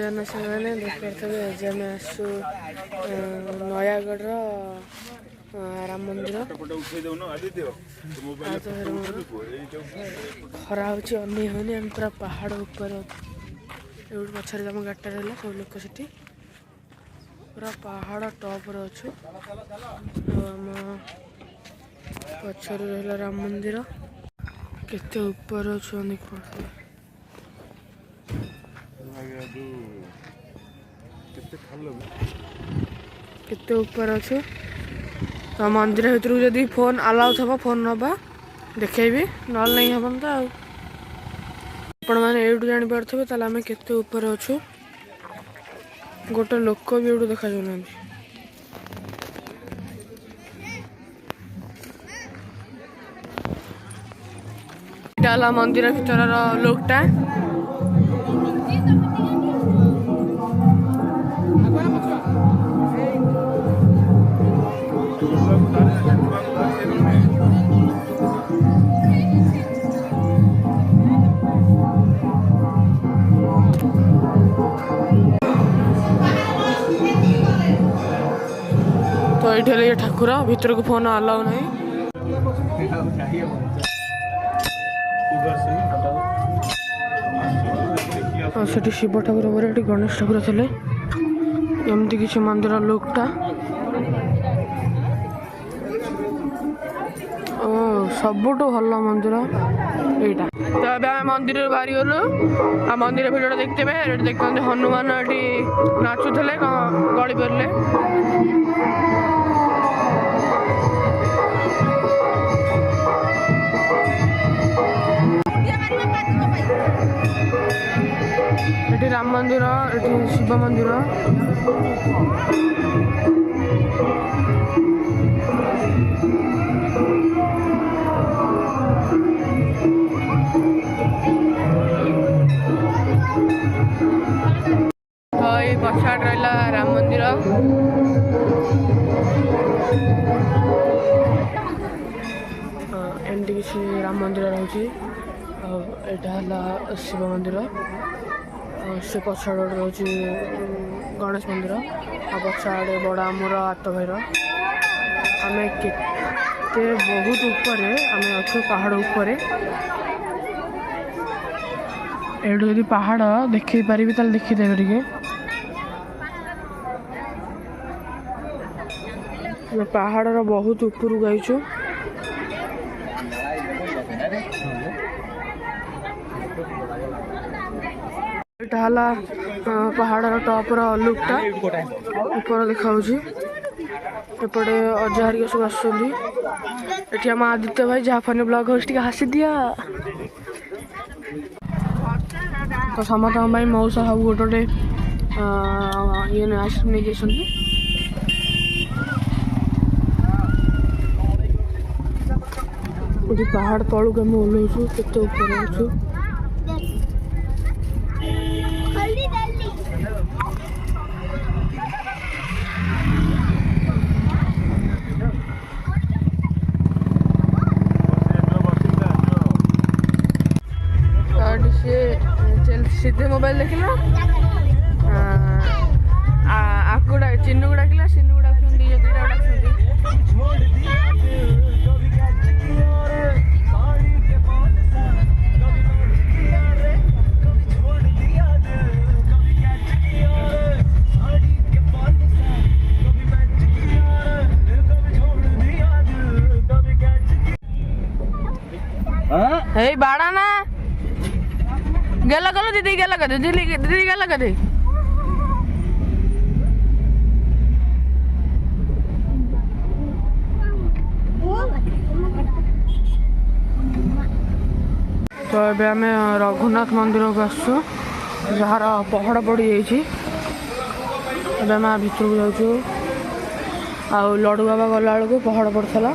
मैंने देखिए आज आम आसु नयागढ़ राम मंदिर खरा हो होनी आम पूरा पहाड़ ऊपर पछार आम गाड़िटा रहा सब लोक से पूरा पहाड़ टॉप अच्छु आम पछर रहा राम मंदिर केते ऊपर अच्छु केते ऊपर अच्छु तो मंदिर भर जदि फोन अलाउ थब फोन नवा देखेबी ना नहीं हम तो आपण मैंने एठू जापारे ताल आम केते ऊपर अच्छु गोटे लोक भी एठू देखा जाऊना मंदिर भीतर लोकटा तो ये ठाकुर भीतर को फोन अलाउ नहीं से शिव ठाकुर पर गणेश ठाकुर थे एमती किसी मंदिर लुकटा सबुठ भल मंदिर यहाँ तो अब मंदिर बाहरी गलु आ मंदिर भिडियो देखते देखते हनुमान ये नाचुले गली पड़े ये राम मंदिर ये शिव मंदिर तो ये पछाड़ रहा राम मंदिर एमती किसी राम मंदिर रही शिव मंदिर से पछाड़ रोचे गणेश मंदिर आ पछाड़े बड़ आमर हाथ भैर आम के बहुत ऊपर आम अच्छे पहाड़ ऊपर एठू यदि पहाड़ देख पारि देखीदेवे टे पहाड़ बहुत ऊपर गईचु पहाड़ टॉप लुकटा ऊपर देखा एपटे अजा हरिका सब आसुँच आम आदित्य भाई जहाँ फनी ब्लॉग हाउस टी हासी दिया तो समस्त मौसा सब गोटे ये आइसक्रीम नहीं पहाड़ तलू आम ओह्लू केते ऊपर अच्छु सीधे मोबाइल देखला आपको चिन्नू को डाकिला चिन्नू को डाकुंदी ये दुईटा डाकुंदी हे बाड़ा ना गेला गलो दीदी गेला कदे दीदी गेला कदे तो ये आम रघुनाथ मंदिर को आसु जार पहाड़ पड़ी जाम भितर को जाऊँ आ लड्डू बाबा गला बेलू पहाड़ पड़ता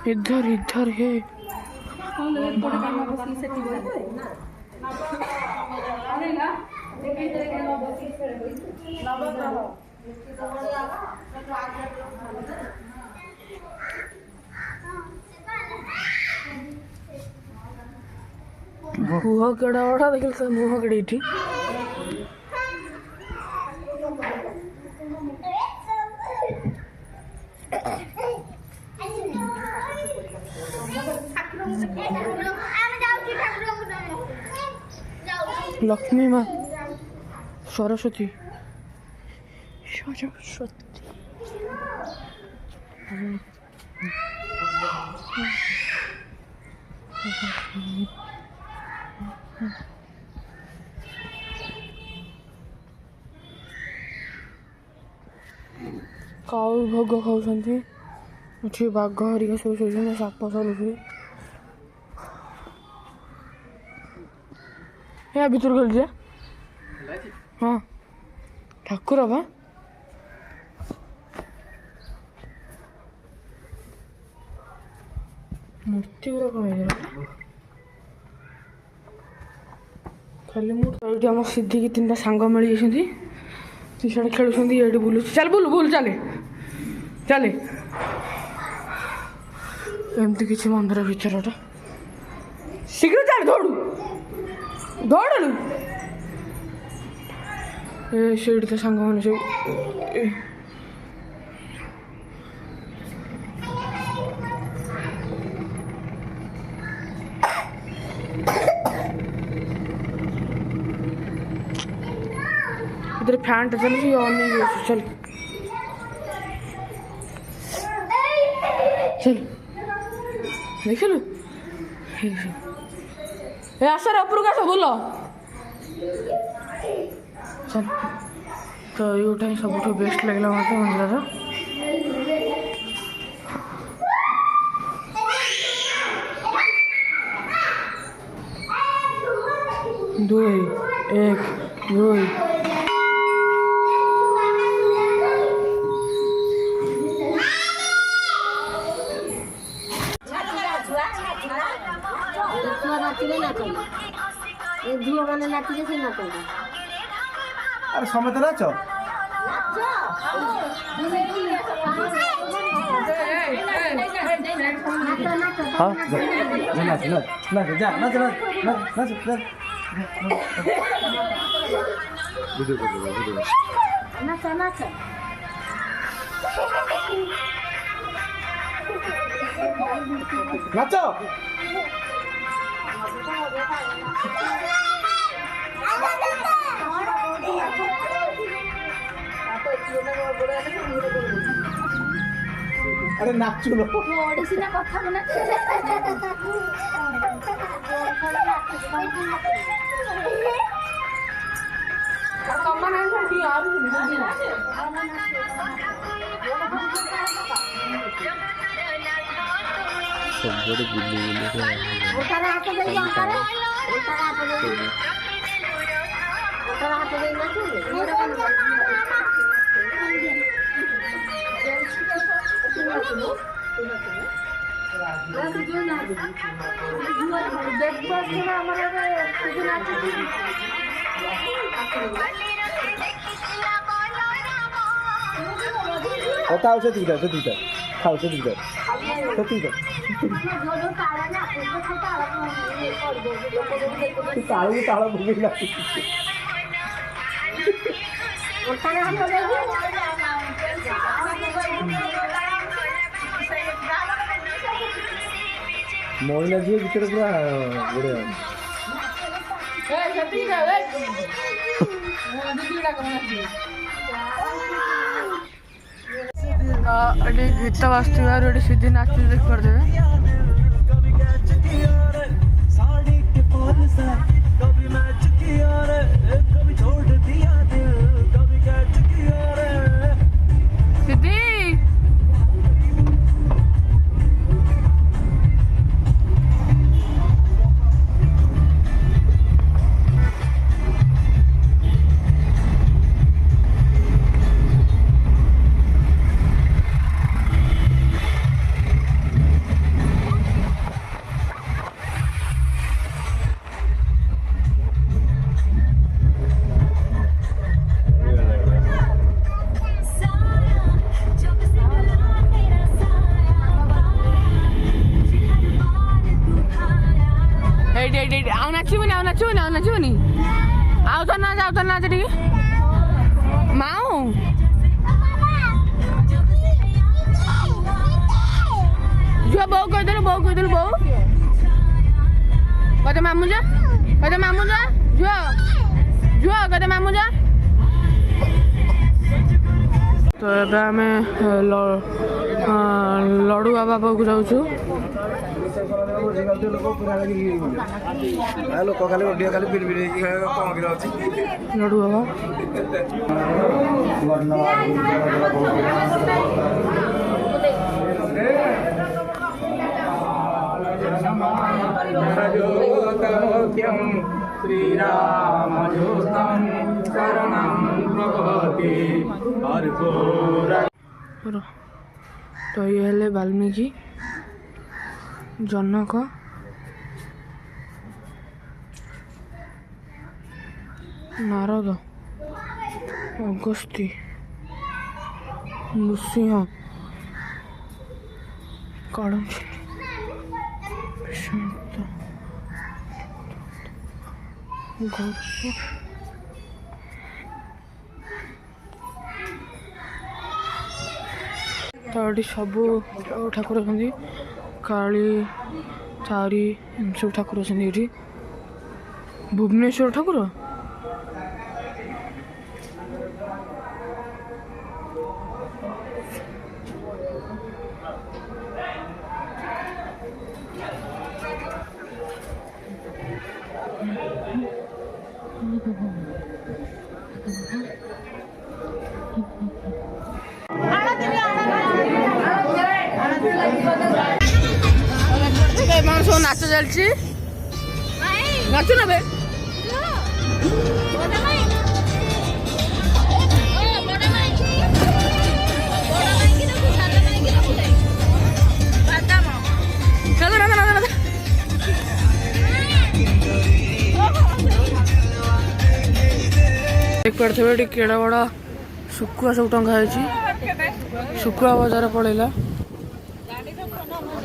इधर इधर है मुह केड़ा बड़ा देख मुह केड़ी थी लक्ष्मी माँ सरस्वती सरस्वती काउ भोग खाऊँ बाघ हरिका सब शोषण साप सब या भीतर गल जा हाँ ठाकुर बा मूर्ति गुरा कम खाली मुझे आम सिद्धि की 3टा सांग मिल जाती खेलुं ये बुलू चल बुल बुल चले चले एमती किसी मंदिर भीतर शीघ्र चल दौड़ू दौड़ू से तो सांग मैंने सब इधर फैन चल ऑन नहीं चल चल देख लो आसर ऊपर का बोल चल तो ये सब बेस्ट लगे मत मंदिर दुई एक दुई झील मैंने नाचे से नाच अरे समय तो नाच हाँ नाच नाच नाच जा नाच नाच नाच नाच नाच नाच नाचो अरे नाचू लो ओडिसी ना कथा बना सबरे बुल्ली उतारा हाथ दे उतारा हाथ दे उतारा हाथ दे बताओ से दीदा खाओ से दीदा ताಳು ताಳ ಮುಗಿಲ್ಲ मोइला जी भीतर पूरा बड़े गीत बाजु सीधी नाच देख करदे सीधी ନାଚିବୁନି ଆଉ ନାଚିବୁନି ଆଉ ନାଚିବୁନି ଆଉ ତ ନାଚ ଟିକେ ମାଉ ଝିଅ ବୋଉ କହିଦେଲୁ ବୋଉ କତେ ମାମୁଁ ଯା ଝିଅ କତେ ମାମୁଁ ଯା। ତ ଏବେ ଆମେ ଲଡ଼ୁ ବାବା ପାଖକୁ ଯାଉଛୁ। ଲୋକ ଖାଲି ଅଧିକ ଖାଲି ବିଲ୍ ହେଇକି କମକି ରହୁଛି ଲଡ଼ୁ ବାବା श्रीराम शरणं प्रभति तो ये हेले वाल्मीकि जनक नारद अगस्त्य नृसिंह कालंची तो ये सब ठाकुर अच्छा काली चारी सब ठाकुर अच्छा ये भुवनेश्वर ठाकुर सब नाच चलती नाचु ना बे देखिए केड़ा बड़ा शुकुआ सब टंगा शुकुआ बजार पड़ेगा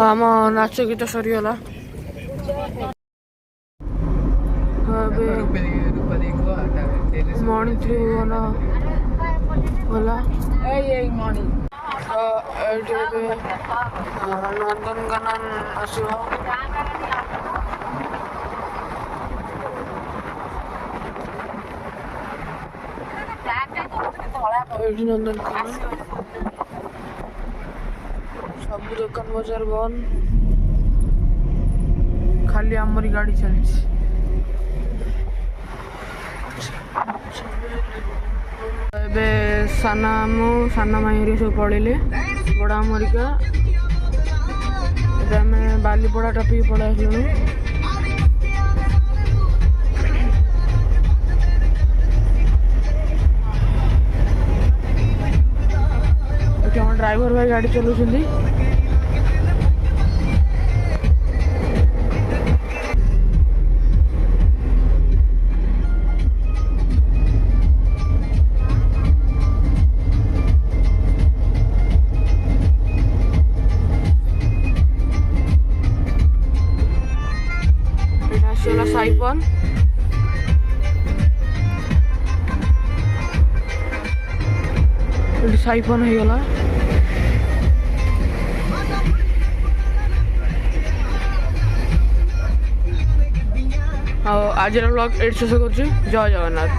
आम नाच गीत सरीगला मणि त्रिभुवन गला नंदनकानन आसो नंदनकानन सब दुकान बाजार बंद खाली आमरी गाड़ी चलती एबे साना माई सब पड़े बड़ा अमरिका आम बालीपड़ा टपिक पड़े आसलु ड्राइवर भाई गाड़ी चलाउछन्ती साइपन साइपन हो गला आज व्लॉग एड शेष कर जय जगन्नाथ।